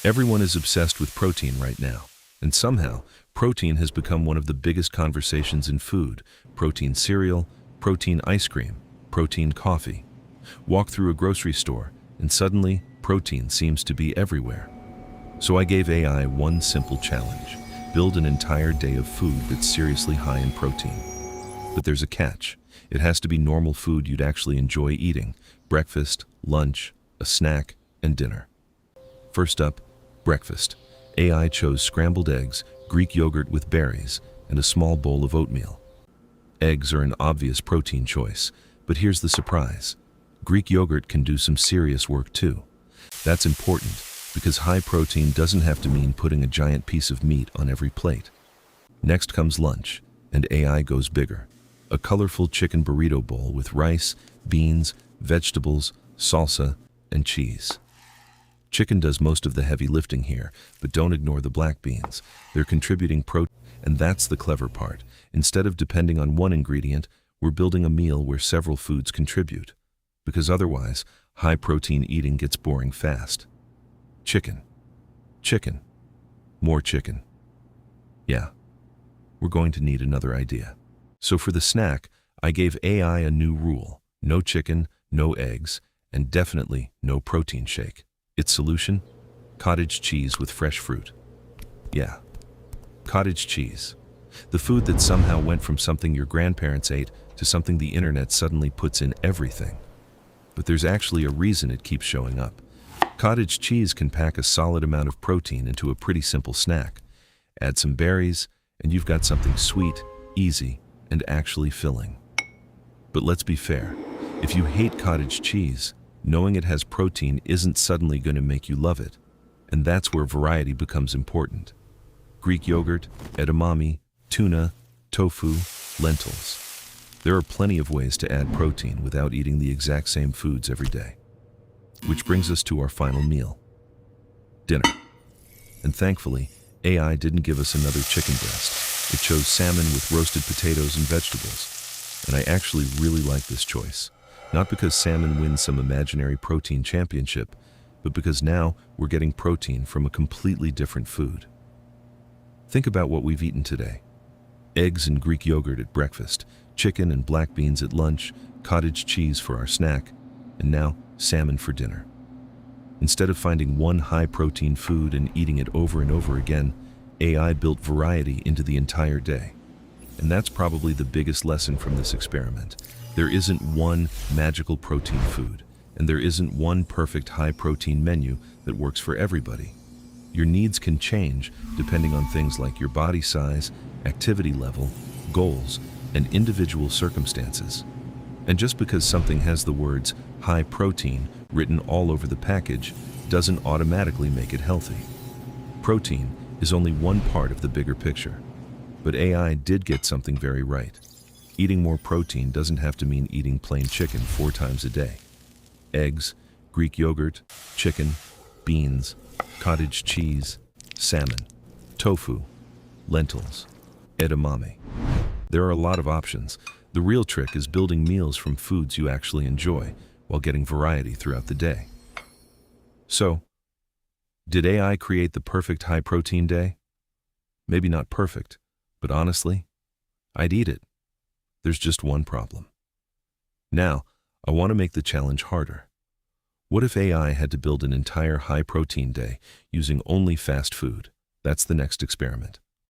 Everyone is obsessed with protein right now, and somehow, protein has become one of the biggest conversations in food. Protein cereal, protein ice cream, protein coffee. Walk through a grocery store, and suddenly, protein seems to be everywhere. So I gave AI one simple challenge: build an entire day of food that's seriously high in protein. But there's a catch. It has to be normal food you'd actually enjoy eating: breakfast, lunch, a snack, and dinner. First up, breakfast. AI chose scrambled eggs, Greek yogurt with berries, and a small bowl of oatmeal. Eggs are an obvious protein choice, but here's the surprise. Greek yogurt can do some serious work too. That's important, because high protein doesn't have to mean putting a giant piece of meat on every plate. Next comes lunch, and AI goes bigger. A colorful chicken burrito bowl with rice, beans, vegetables, salsa, and cheese. Chicken does most of the heavy lifting here, but don't ignore the black beans. They're contributing protein, and that's the clever part. Instead of depending on one ingredient, we're building a meal where several foods contribute. Because otherwise, high-protein eating gets boring fast. Chicken. Chicken. More chicken. Yeah, we're going to need another idea. So for the snack, I gave AI a new rule: no chicken, no eggs, and definitely no protein shake. Its solution? Cottage cheese with fresh fruit. Yeah, cottage cheese. The food that somehow went from something your grandparents ate to something the internet suddenly puts in everything. But there's actually a reason it keeps showing up. Cottage cheese can pack a solid amount of protein into a pretty simple snack. Add some berries, and you've got something sweet, easy, and actually filling. But let's be fair. If you hate cottage cheese, knowing it has protein isn't suddenly going to make you love it. And that's where variety becomes important. Greek yogurt, edamame, tuna, tofu, lentils. There are plenty of ways to add protein without eating the exact same foods every day. Which brings us to our final meal: dinner. And thankfully, AI didn't give us another chicken breast. It chose salmon with roasted potatoes and vegetables. And I actually really like this choice. Not because salmon wins some imaginary protein championship, but because now we're getting protein from a completely different food. Think about what we've eaten today. Eggs and Greek yogurt at breakfast, chicken and black beans at lunch, cottage cheese for our snack, and now salmon for dinner. Instead of finding one high-protein food and eating it over and over again, AI built variety into the entire day. And that's probably the biggest lesson from this experiment. There isn't one magical protein food, and there isn't one perfect high-protein menu that works for everybody. Your needs can change depending on things like your body size, activity level, goals, and individual circumstances. And just because something has the words high protein written all over the package doesn't automatically make it healthy. Protein is only one part of the bigger picture. But AI did get something very right. Eating more protein doesn't have to mean eating plain chicken 4 times a day. Eggs, Greek yogurt, chicken, beans, cottage cheese, salmon, tofu, lentils, edamame. There are a lot of options. The real trick is building meals from foods you actually enjoy while getting variety throughout the day. So, did AI create the perfect high-protein day? Maybe not perfect, but honestly, I'd eat it. There's just one problem. Now, I want to make the challenge harder. What if AI had to build an entire high-protein day using only fast food? That's the next experiment.